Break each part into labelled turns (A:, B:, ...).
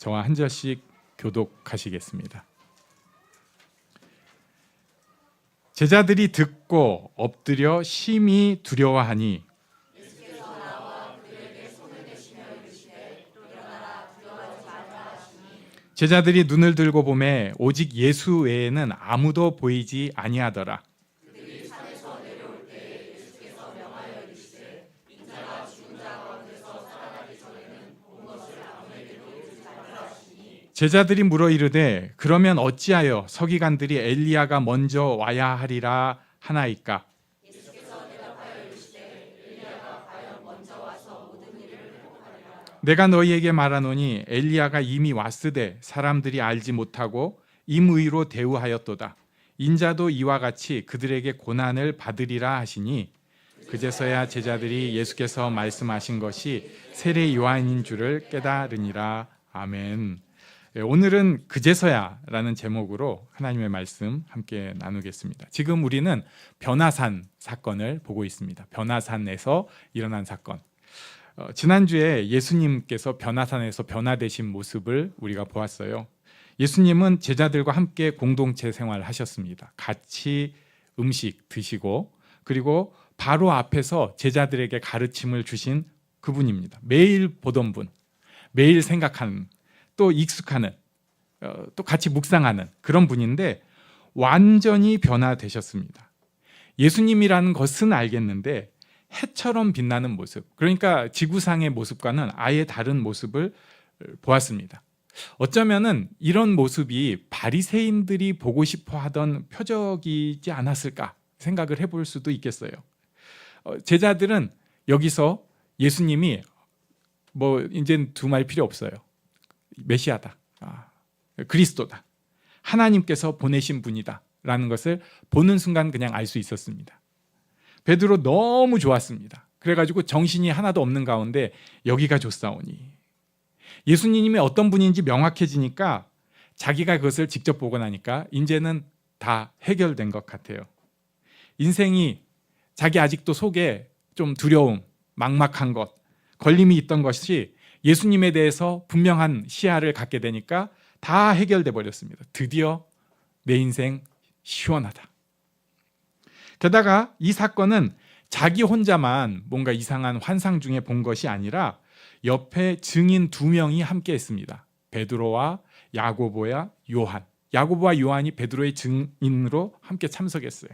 A: 저와 한 절씩 교독하시겠습니다. 제자들이 듣고 엎드려 심히 두려워하니 제자들이 눈을 들고 보매 오직 예수 외에는 아무도 보이지 아니하더라. 제자들이 물어 이르되 그러면 어찌하여 서기관들이 엘리야가 먼저 와야 하리라 하나이까? 내가 너희에게 말하노니 엘리야가 이미 왔으되 사람들이 알지 못하고 임의로 대우하였도다. 인자도 이와 같이 그들에게 고난을 받으리라 하시니 그제서야 제자들이 예수께서 말씀하신 것이 세례 요한인 줄을 깨달으니라. 아멘. 오늘은 그제서야라는 제목으로 하나님의 말씀 함께 나누겠습니다. 지금 우리는 변화산 사건을 보고 있습니다. 변화산에서 일어난 사건. 지난주에 예수님께서 변화산에서 변화되신 모습을 우리가 보았어요. 예수님은 제자들과 함께 공동체 생활을 하셨습니다. 같이 음식 드시고 그리고 바로 앞에서 제자들에게 가르침을 주신 그분입니다. 매일 보던 분, 매일 생각하는, 또 익숙하는, 또 같이 묵상하는 그런 분인데 완전히 변화되셨습니다. 예수님이라는 것은 알겠는데 해처럼 빛나는 모습, 그러니까 지구상의 모습과는 아예 다른 모습을 보았습니다. 어쩌면은 이런 모습이 바리새인들이 보고 싶어 하던 표적이지 않았을까 생각을 해볼 수도 있겠어요. 제자들은 여기서 예수님이 이제는 두말 필요 없어요. 메시아다, 그리스도다, 하나님께서 보내신 분이다 라는 것을 보는 순간 그냥 알 수 있었습니다. 베드로 너무 좋았습니다. 그래가지고 정신이 하나도 없는 가운데 여기가 좋사오니, 예수님이 어떤 분인지 명확해지니까 자기가 그것을 직접 보고 나니까 이제는 다 해결된 것 같아요. 인생이 자기 아직도 속에 좀 두려움, 막막한 것, 걸림이 있던 것이 예수님에 대해서 분명한 시야를 갖게 되니까 다 해결돼 버렸습니다. 드디어 내 인생 시원하다. 게다가 이 사건은 자기 혼자만 뭔가 이상한 환상 중에 본 것이 아니라 옆에 증인 2명이 함께 했습니다. 베드로와 야고보와 요한. 야고보와 요한이 베드로의 증인으로 함께 참석했어요.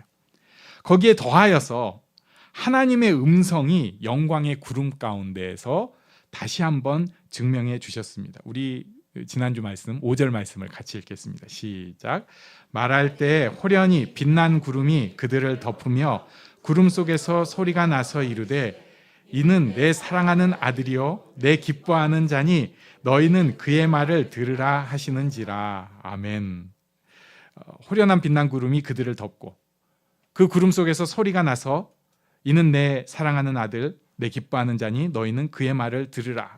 A: 거기에 더하여서 하나님의 음성이 영광의 구름 가운데에서 다시 한번 증명해 주셨습니다. 우리 지난주 말씀 5절 말씀을 같이 읽겠습니다. 시작. 말할 때 호련히 빛난 구름이 그들을 덮으며 구름 속에서 소리가 나서 이르되 이는 내 사랑하는 아들이요 내 기뻐하는 자니 너희는 그의 말을 들으라 하시는지라. 아멘. 호련한 빛난 구름이 그들을 덮고 그 구름 속에서 소리가 나서 이는 내 사랑하는 아들 내 기뻐하는 자니 너희는 그의 말을 들으라.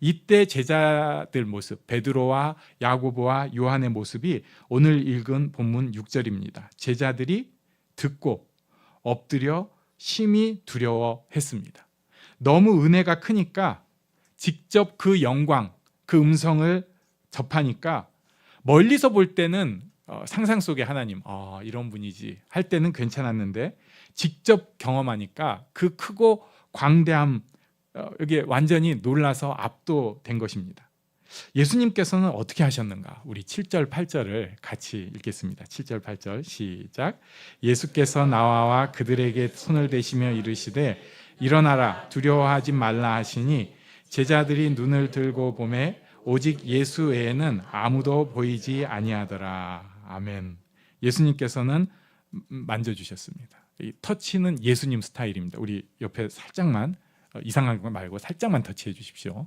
A: 이때 제자들 모습, 베드로와 야고보와 요한의 모습이 오늘 읽은 본문 6절입니다. 제자들이 듣고 엎드려 심히 두려워했습니다. 너무 은혜가 크니까 직접 그 영광, 그 음성을 접하니까 멀리서 볼 때는 상상 속의 하나님, 이런 분이지 할 때는 괜찮았는데 직접 경험하니까 그 크고 광대함, 여기에 완전히 놀라서 압도된 것입니다. 예수님께서는 어떻게 하셨는가? 우리 7절, 8절을 같이 읽겠습니다. 7절, 8절 시작. 예수께서 나와 그들에게 손을 대시며 이르시되 일어나라 두려워하지 말라 하시니 제자들이 눈을 들고 보매 오직 예수 외에는 아무도 보이지 아니하더라. 아멘. 예수님께서는 만져주셨습니다. 이 터치는 예수님 스타일입니다. 우리 옆에 살짝만, 이상한 거 말고 살짝만 터치해 주십시오.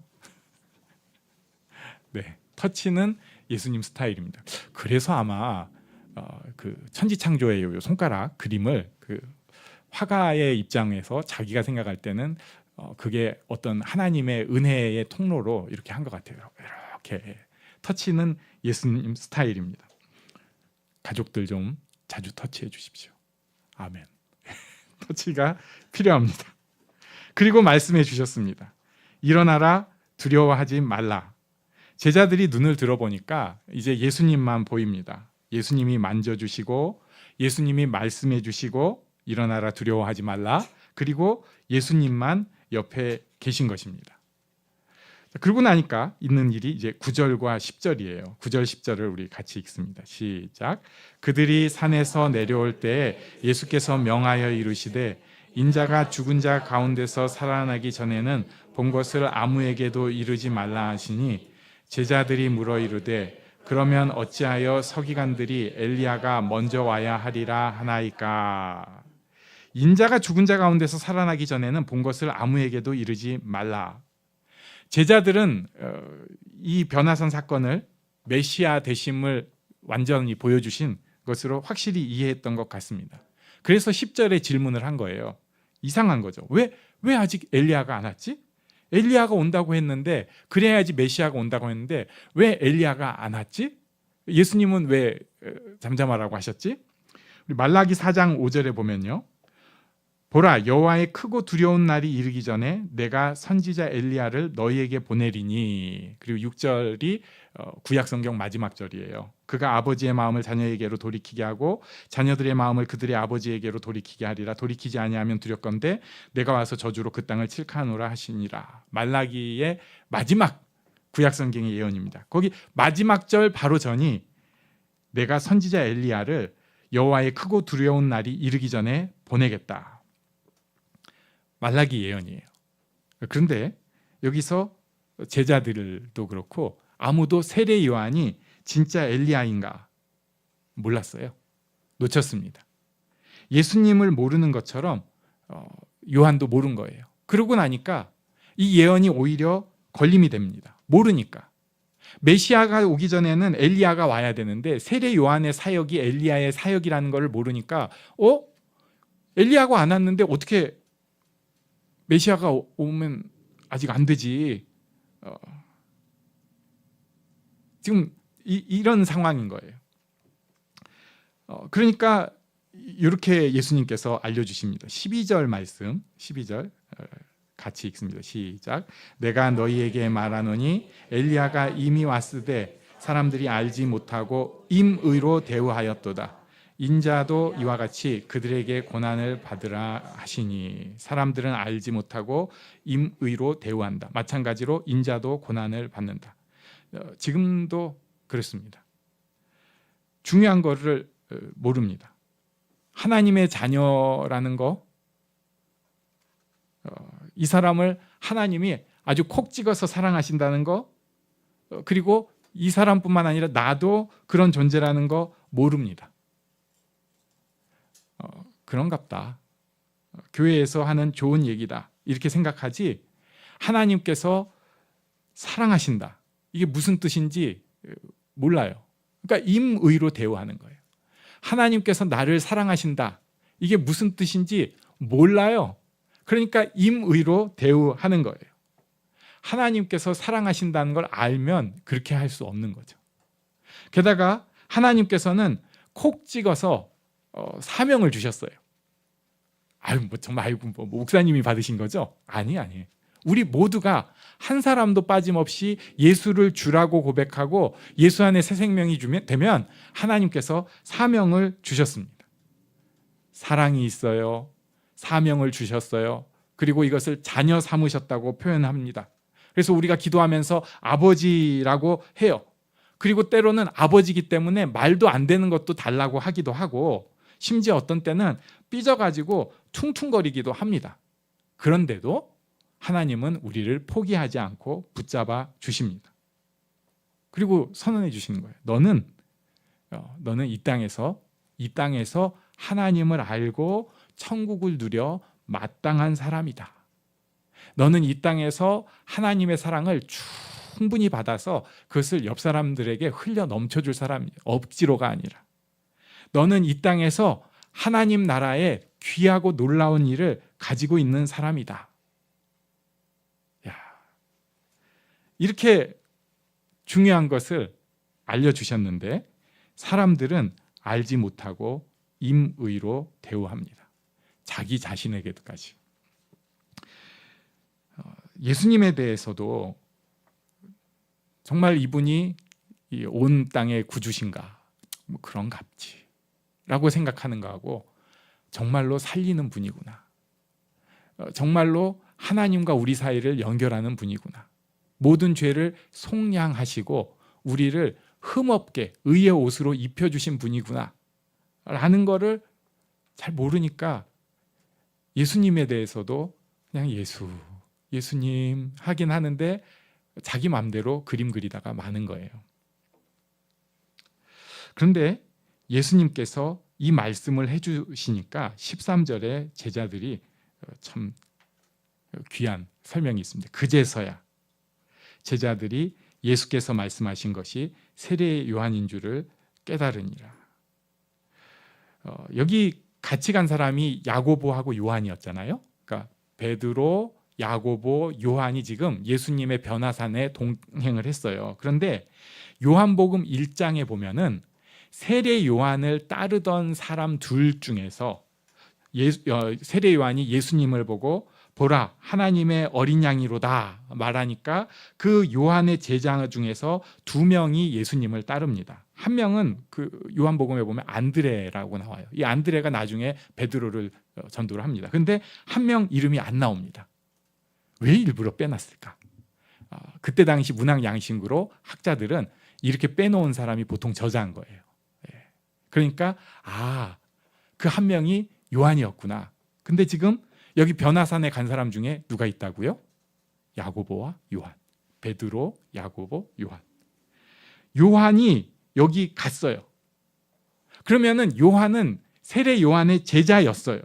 A: 네, 터치는 예수님 스타일입니다. 그래서 아마 그 천지창조의 손가락 그림을 그 화가의 입장에서 자기가 생각할 때는 그게 어떤 하나님의 은혜의 통로로 이렇게 한 것 같아요. 이렇게 터치는 예수님 스타일입니다. 가족들 좀 자주 터치해 주십시오. 아멘. 터치가 필요합니다. 그리고 말씀해 주셨습니다. 일어나라 두려워하지 말라. 제자들이 눈을 들어보니까 이제 예수님만 보입니다. 예수님이 만져주시고 예수님이 말씀해 주시고 일어나라 두려워하지 말라. 그리고 예수님만 옆에 계신 것입니다. 그러고 나니까 있는 일이 이제 9절과 10절이에요. 9절 10절을 우리 같이 읽습니다. 시작. 그들이 산에서 내려올 때 예수께서 명하여 이르시되 인자가 죽은 자 가운데서 살아나기 전에는 본 것을 아무에게도 이르지 말라 하시니 제자들이 물어 이르되 그러면 어찌하여 서기관들이 엘리야가 먼저 와야 하리라 하나이까. 인자가 죽은 자 가운데서 살아나기 전에는 본 것을 아무에게도 이르지 말라. 제자들은 이 변화산 사건을 메시아 되심을 완전히 보여주신 것으로 확실히 이해했던 것 같습니다. 그래서 10절에 질문을 한 거예요. 이상한 거죠. 왜 아직 엘리야가 안 왔지? 엘리야가 온다고 했는데, 그래야지 메시아가 온다고 했는데 왜 엘리야가 안 왔지? 예수님은 왜 잠잠하라고 하셨지? 우리 말라기 4장 5절에 보면요. 보라, 여호와의 크고 두려운 날이 이르기 전에 내가 선지자 엘리야를 너희에게 보내리니. 그리고 6절이 구약 성경 마지막 절이에요. 그가 아버지의 마음을 자녀에게로 돌이키게 하고 자녀들의 마음을 그들의 아버지에게로 돌이키게 하리라. 돌이키지 아니하면 두렵건대 내가 와서 저주로 그 땅을 칠하노라 하시니라. 말라기의 마지막 구약 성경의 예언입니다. 거기 마지막 절 바로 전이 내가 선지자 엘리야를 여호와의 크고 두려운 날이 이르기 전에 보내겠다. 말라기 예언이에요. 그런데 여기서 제자들도 그렇고 아무도 세례 요한이 진짜 엘리야인가 몰랐어요. 놓쳤습니다. 예수님을 모르는 것처럼 요한도 모른 거예요. 그러고 나니까 이 예언이 오히려 걸림이 됩니다. 모르니까. 메시아가 오기 전에는 엘리야가 와야 되는데 세례 요한의 사역이 엘리야의 사역이라는 것을 모르니까 엘리야가 안 왔는데 어떻게 메시아가 오면 아직 안 되지. 지금 이런 상황인 거예요. 그러니까 이렇게 예수님께서 알려주십니다. 12절 말씀, 12절 같이 읽습니다. 시작. 내가 너희에게 말하노니 엘리야가 이미 왔으되 사람들이 알지 못하고 임의로 대우하였도다. 인자도 이와 같이 그들에게 고난을 받으라 하시니. 사람들은 알지 못하고 임의로 대우한다. 마찬가지로 인자도 고난을 받는다. 지금도 그렇습니다. 중요한 것을 모릅니다. 하나님의 자녀라는 거, 이 사람을 하나님이 아주 콕 찍어서 사랑하신다는 거, 그리고 이 사람뿐만 아니라 나도 그런 존재라는 거 모릅니다. 그런갑다. 교회에서 하는 좋은 얘기다. 이렇게 생각하지 하나님께서 사랑하신다. 이게 무슨 뜻인지 몰라요. 그러니까 임의로 대우하는 거예요. 하나님께서 나를 사랑하신다. 이게 무슨 뜻인지 몰라요. 그러니까 임의로 대우하는 거예요. 하나님께서 사랑하신다는 걸 알면 그렇게 할 수 없는 거죠. 게다가 하나님께서는 콕 찍어서 사명을 주셨어요. 정말 목사님이 받으신 거죠? 아니에요. 우리 모두가 한 사람도 빠짐없이 예수를 주라고 고백하고 예수 안에 새 생명이 되면 하나님께서 사명을 주셨습니다. 사랑이 있어요. 사명을 주셨어요. 그리고 이것을 자녀 삼으셨다고 표현합니다. 그래서 우리가 기도하면서 아버지라고 해요. 그리고 때로는 아버지이기 때문에 말도 안 되는 것도 달라고 하기도 하고 심지어 어떤 때는 삐져가지고 퉁퉁거리기도 합니다. 그런데도 하나님은 우리를 포기하지 않고 붙잡아 주십니다. 그리고 선언해 주시는 거예요. 너는 이 땅에서 하나님을 알고 천국을 누려 마땅한 사람이다. 너는 이 땅에서 하나님의 사랑을 충분히 받아서 그것을 옆 사람들에게 흘려 넘쳐줄 사람이야. 억지로가 아니라. 너는 이 땅에서 하나님 나라의 귀하고 놀라운 일을 가지고 있는 사람이다. 이렇게 중요한 것을 알려주셨는데 사람들은 알지 못하고 임의로 대우합니다. 자기 자신에게까지. 예수님에 대해서도 정말 이분이 이 온 땅의 구주신가? 뭐 그런 갑지 라고 생각하는 거하고 정말로 살리는 분이구나. 정말로 하나님과 우리 사이를 연결하는 분이구나. 모든 죄를 속량하시고 우리를 흠없게 의의 옷으로 입혀주신 분이구나 라는 거를 잘 모르니까 예수님에 대해서도 그냥 예수님 하긴 하는데 자기 마음대로 그림 그리다가 마는 거예요. 그런데 예수님께서 이 말씀을 해주시니까 13절에 제자들이 참 귀한 설명이 있습니다. 그제서야 제자들이 예수께서 말씀하신 것이 세례 요한인 줄을 깨달으니라. 여기 같이 간 사람이 야고보하고 요한이었잖아요. 그러니까 베드로, 야고보, 요한이 지금 예수님의 변화산에 동행을 했어요. 그런데 요한복음 1장에 보면은 세례 요한을 따르던 사람 둘 중에서 세례 요한이 예수님을 보고 보라 하나님의 어린 양이로다 말하니까 그 요한의 제자 중에서 2명이 예수님을 따릅니다. 한 명은 그 요한복음에 보면 안드레라고 나와요. 이 안드레가 나중에 베드로를 전도를 합니다. 그런데 한 명 이름이 안 나옵니다. 왜 일부러 빼놨을까? 그때 당시 문학 양식으로 학자들은 이렇게 빼놓은 사람이 보통 저자인 거예요. 그러니까 그 한 명이 요한이었구나. 근데 지금 여기 변화산에 간 사람 중에 누가 있다고요? 야고보와 요한. 베드로, 야고보, 요한. 요한이 여기 갔어요. 그러면은 요한은 세례 요한의 제자였어요.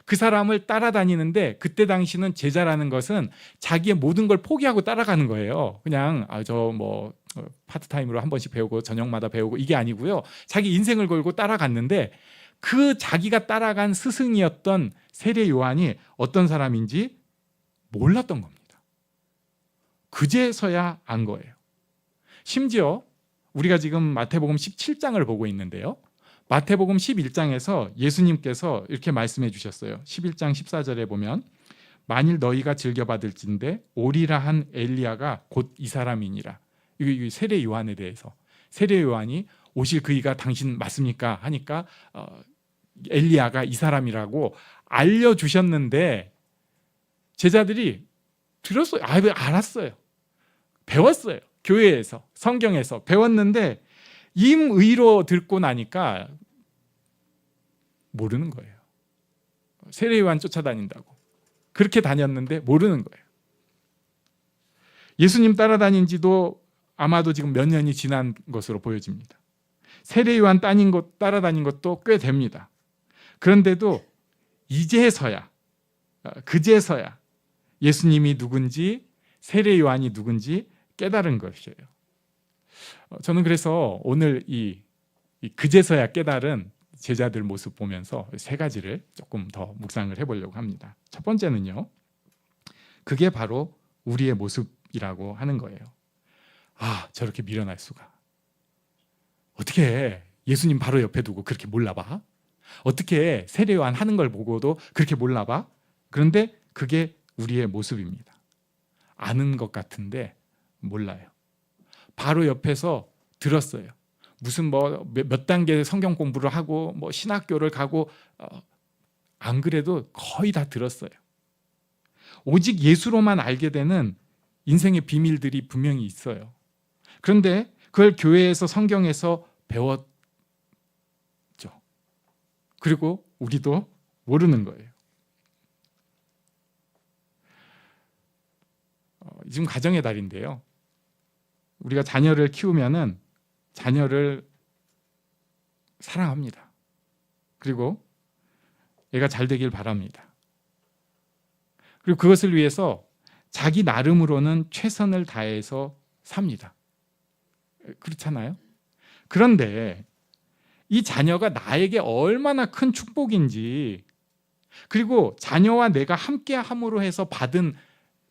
A: 그 사람을 따라다니는데 그때 당시는 제자라는 것은 자기의 모든 걸 포기하고 따라가는 거예요. 그냥 파트타임으로 한 번씩 배우고 저녁마다 배우고 이게 아니고요. 자기 인생을 걸고 따라갔는데 그 자기가 따라간 스승이었던 세례 요한이 어떤 사람인지 몰랐던 겁니다. 그제서야 안 거예요. 심지어 우리가 지금 마태복음 17장을 보고 있는데요. 마태복음 11장에서 예수님께서 이렇게 말씀해 주셨어요. 11장 14절에 보면 만일 너희가 즐겨받을진대 오리라 한 엘리야가 곧 이 사람이니라. 이 세례 요한에 대해서 세례 요한이 오실 그이가 당신 맞습니까? 하니까 엘리야가 이 사람이라고 알려주셨는데 제자들이 들었어요. 알았어요. 배웠어요. 교회에서 성경에서 배웠는데 임의로 듣고 나니까 모르는 거예요. 세례 요한 쫓아다닌다고 그렇게 다녔는데 모르는 거예요. 예수님 따라다닌 지도 아마도 지금 몇 년이 지난 것으로 보여집니다. 세례 요한 따라다닌 것도 꽤 됩니다. 그런데도 그제서야 예수님이 누군지 세례 요한이 누군지 깨달은 것이에요. 저는 그래서 오늘 이 그제서야 깨달은 제자들 모습 보면서 3가지를 조금 더 묵상을 해보려고 합니다. 첫 번째는요, 그게 바로 우리의 모습이라고 하는 거예요. 저렇게 미련할 수가. 어떻게 예수님 바로 옆에 두고 그렇게 몰라봐? 어떻게 세례 요한 하는 걸 보고도 그렇게 몰라봐? 그런데 그게 우리의 모습입니다. 아는 것 같은데 몰라요. 바로 옆에서 들었어요. 무슨 몇 단계 성경 공부를 하고 신학교를 가고 안 그래도 거의 다 들었어요. 오직 예수로만 알게 되는 인생의 비밀들이 분명히 있어요. 그런데 그걸 교회에서 성경에서 배웠죠. 그리고 우리도 모르는 거예요. 지금 가정의 달인데요. 우리가 자녀를 키우면은 자녀를 사랑합니다. 그리고 얘가 잘 되길 바랍니다. 그리고 그것을 위해서 자기 나름으로는 최선을 다해서 삽니다. 그렇잖아요? 그런데 이 자녀가 나에게 얼마나 큰 축복인지, 그리고 자녀와 내가 함께 함으로 해서 받은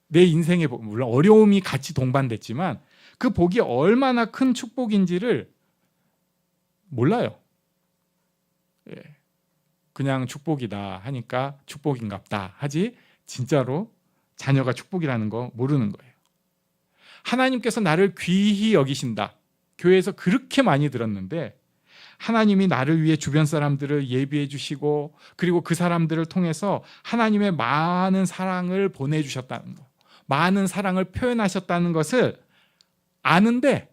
A: 내 인생의 복, 물론 어려움이 같이 동반됐지만 그 복이 얼마나 큰 축복인지를 몰라요. 그냥 축복이다 하니까 축복인갑다 하지 진짜로 자녀가 축복이라는 거 모르는 거예요. 하나님께서 나를 귀히 여기신다. 교회에서 그렇게 많이 들었는데 하나님이 나를 위해 주변 사람들을 예비해 주시고 그리고 그 사람들을 통해서 하나님의 많은 사랑을 보내주셨다는 거, 많은 사랑을 표현하셨다는 것을 아는데,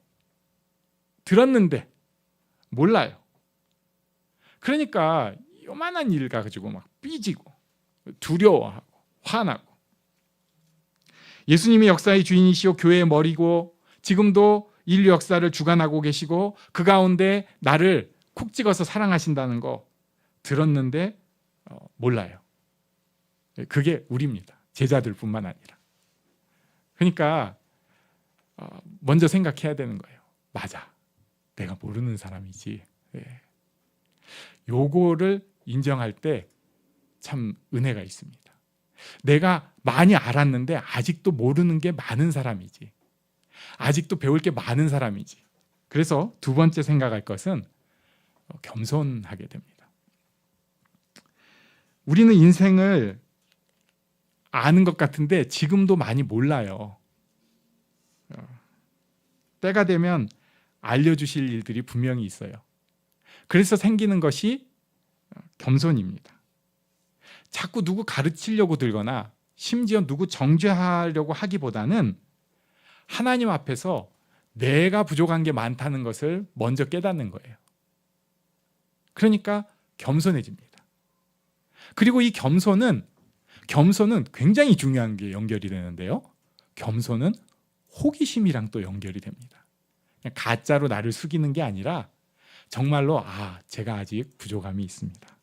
A: 들었는데 몰라요. 그러니까 요만한 일 가지고 막 삐지고 두려워하고 화나고. 예수님이 역사의 주인이시오 교회의 머리고 지금도 인류 역사를 주관하고 계시고 그 가운데 나를 콕 찍어서 사랑하신다는 거 들었는데 몰라요. 그게 우리입니다. 제자들뿐만 아니라. 그러니까 먼저 생각해야 되는 거예요. 맞아, 내가 모르는 사람이지. 요거를 인정할 때 참 은혜가 있습니다. 내가 많이 알았는데 아직도 모르는 게 많은 사람이지. 아직도 배울 게 많은 사람이지. 그래서 두 번째 생각할 것은 겸손하게 됩니다. 우리는 인생을 아는 것 같은데 지금도 많이 몰라요. 때가 되면 알려주실 일들이 분명히 있어요. 그래서 생기는 것이 겸손입니다. 자꾸 누구 가르치려고 들거나 심지어 누구 정죄하려고 하기보다는 하나님 앞에서 내가 부족한 게 많다는 것을 먼저 깨닫는 거예요. 그러니까 겸손해집니다. 그리고 이 겸손은 굉장히 중요한 게 연결이 되는데요. 겸손은 호기심이랑 또 연결이 됩니다. 그냥 가짜로 나를 숙이는 게 아니라 정말로 제가 아직 부족함이 있습니다.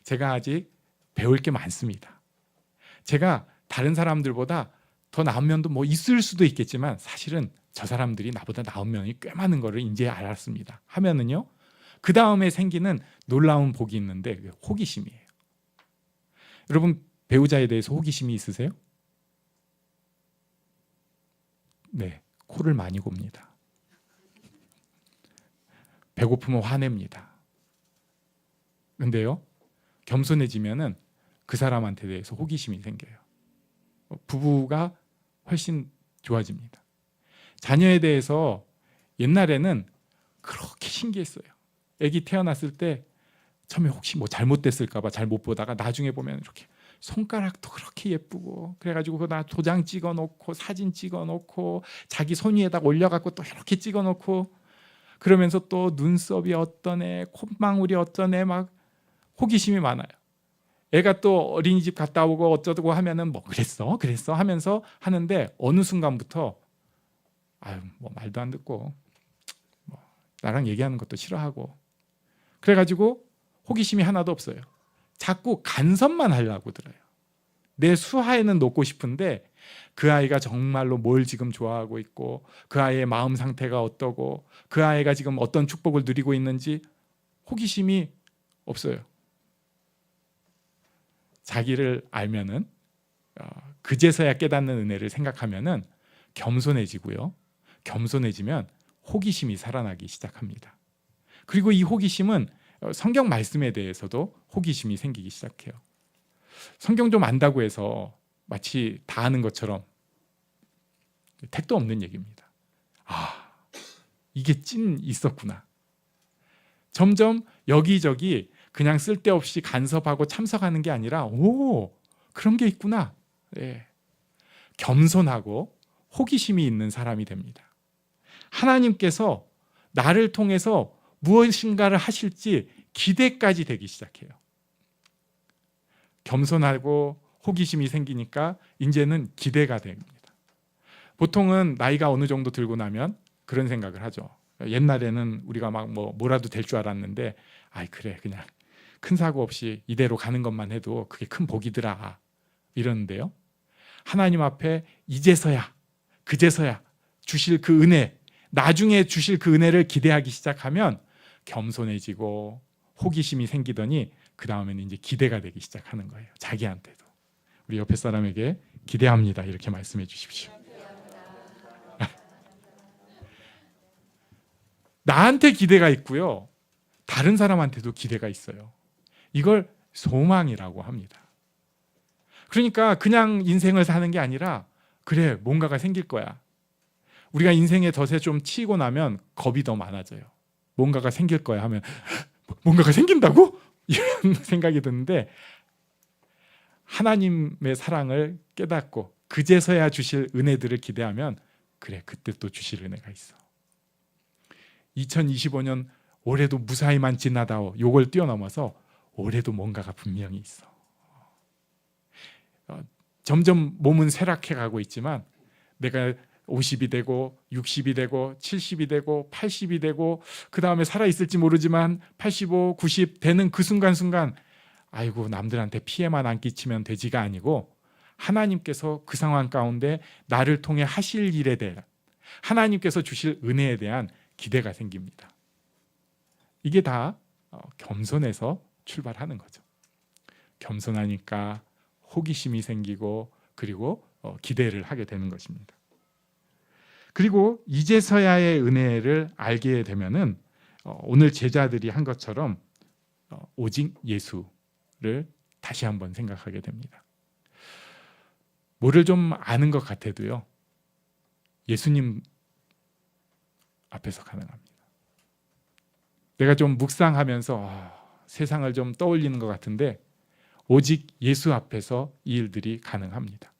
A: 제가 아직 배울 게 많습니다. 제가 다른 사람들보다 더 나은 면도 뭐 있을 수도 있겠지만 사실은 저 사람들이 나보다 나은 면이 꽤 많은 거를 이제 알았습니다. 하면은요, 그 다음에 생기는 놀라운 복이 있는데 그게 호기심이에요. 여러분 배우자에 대해서 호기심이 있으세요? 네, 코를 많이 곱니다. 배고프면 화냅니다. 근데요, 겸손해지면은 그 사람한테 대해서 호기심이 생겨요. 부부가 훨씬 좋아집니다. 자녀에 대해서 옛날에는 그렇게 신기했어요. 아기 태어났을 때 처음에 혹시 뭐 잘못됐을까 봐 잘 못 보다가 나중에 보면 이렇게 손가락도 그렇게 예쁘고 그래가지고 그거 나 도장 찍어놓고 사진 찍어놓고 자기 손 위에다 올려갖고 또 이렇게 찍어놓고 그러면서 또 눈썹이 어떠네, 콧망울이 어떠네, 막 호기심이 많아요. 애가 또 어린이집 갔다 오고 어쩌고 하면은 뭐 그랬어 하면서 하는데 어느 순간부터 뭐 말도 안 듣고 뭐 나랑 얘기하는 것도 싫어하고 그래가지고 호기심이 하나도 없어요. 자꾸 간섭만 하려고 들어요. 내 수하에는 놓고 싶은데 그 아이가 정말로 뭘 지금 좋아하고 있고 그 아이의 마음 상태가 어떠고 그 아이가 지금 어떤 축복을 누리고 있는지 호기심이 없어요. 자기를 알면은 그제서야 깨닫는 은혜를 생각하면은 겸손해지고요. 겸손해지면 호기심이 살아나기 시작합니다. 그리고 이 호기심은 성경 말씀에 대해서도 호기심이 생기기 시작해요. 성경 좀 안다고 해서 마치 다 아는 것처럼 택도 없는 얘기입니다. 이게 찐 있었구나. 점점 여기저기 그냥 쓸데없이 간섭하고 참석하는 게 아니라 그런 게 있구나. 네. 겸손하고 호기심이 있는 사람이 됩니다. 하나님께서 나를 통해서 무엇인가를 하실지 기대까지 되기 시작해요. 겸손하고 호기심이 생기니까 이제는 기대가 됩니다. 보통은 나이가 어느 정도 들고 나면 그런 생각을 하죠. 옛날에는 우리가 막 뭐라도 될 줄 알았는데 그래 그냥 큰 사고 없이 이대로 가는 것만 해도 그게 큰 복이더라 이러는데요. 하나님 앞에 이제서야 그제서야 주실 그 은혜, 나중에 주실 그 은혜를 기대하기 시작하면 겸손해지고 호기심이 생기더니 그 다음에는 이제 기대가 되기 시작하는 거예요. 자기한테도. 우리 옆에 사람에게 기대합니다 이렇게 말씀해 주십시오. 나한테 기대가 있고요. 다른 사람한테도 기대가 있어요. 이걸 소망이라고 합니다. 그러니까 그냥 인생을 사는 게 아니라 그래 뭔가가 생길 거야. 우리가 인생의 덫에 좀 치이고 나면 겁이 더 많아져요. 뭔가가 생길 거야 하면 뭔가가 생긴다고? 이런 생각이 드는데 하나님의 사랑을 깨닫고 그제서야 주실 은혜들을 기대하면 그래, 그때 또 주실 은혜가 있어. 2025년 올해도 무사히만 지나다오. 요걸 뛰어넘어서 올해도 뭔가가 분명히 있어. 점점 몸은 쇠락해 가고 있지만 내가 50이 되고 60이 되고 70이 되고 80이 되고 그 다음에 살아있을지 모르지만 85, 90 되는 그 순간순간 아이고 남들한테 피해만 안 끼치면 되지가 아니고 하나님께서 그 상황 가운데 나를 통해 하실 일에 대한 하나님께서 주실 은혜에 대한 기대가 생깁니다. 이게 다 겸손에서 출발하는 거죠. 겸손하니까 호기심이 생기고 그리고 기대를 하게 되는 것입니다. 그리고 이제서야의 은혜를 알게 되면은 오늘 제자들이 한 것처럼 오직 예수를 다시 한번 생각하게 됩니다. 뭐를 좀 아는 것 같아도요, 예수님 앞에서 가능합니다. 내가 좀 묵상하면서 세상을 좀 떠올리는 것 같은데 오직 예수 앞에서 이 일들이 가능합니다.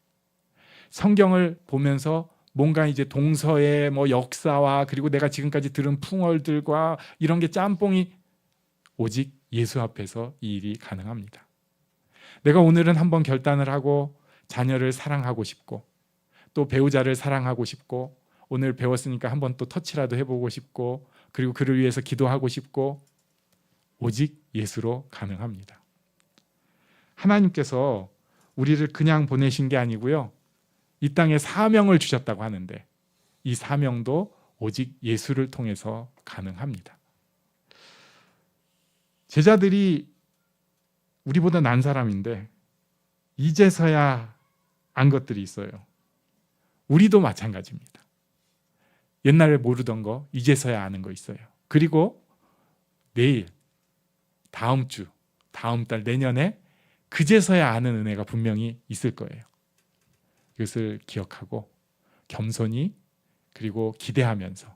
A: 성경을 보면서 뭔가 이제 동서의 뭐 역사와 그리고 내가 지금까지 들은 풍월들과 이런 게 짬뽕이 오직 예수 앞에서 이 일이 가능합니다. 내가 오늘은 한번 결단을 하고 자녀를 사랑하고 싶고 또 배우자를 사랑하고 싶고 오늘 배웠으니까 한번 또 터치라도 해보고 싶고 그리고 그를 위해서 기도하고 싶고 오직 예수로 가능합니다. 하나님께서 우리를 그냥 보내신 게 아니고요, 이 땅에 사명을 주셨다고 하는데 이 사명도 오직 예수를 통해서 가능합니다. 제자들이 우리보다 난 사람인데 이제서야 안 것들이 있어요. 우리도 마찬가지입니다. 옛날에 모르던 거 이제서야 아는 거 있어요. 그리고 내일, 다음 주, 다음 달, 내년에 그제서야 아는 은혜가 분명히 있을 거예요. 이것을 기억하고 겸손히 그리고 기대하면서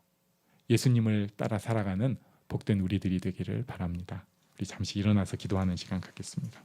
A: 예수님을 따라 살아가는 복된 우리들이 되기를 바랍니다. 우리 잠시 일어나서 기도하는 시간 갖겠습니다.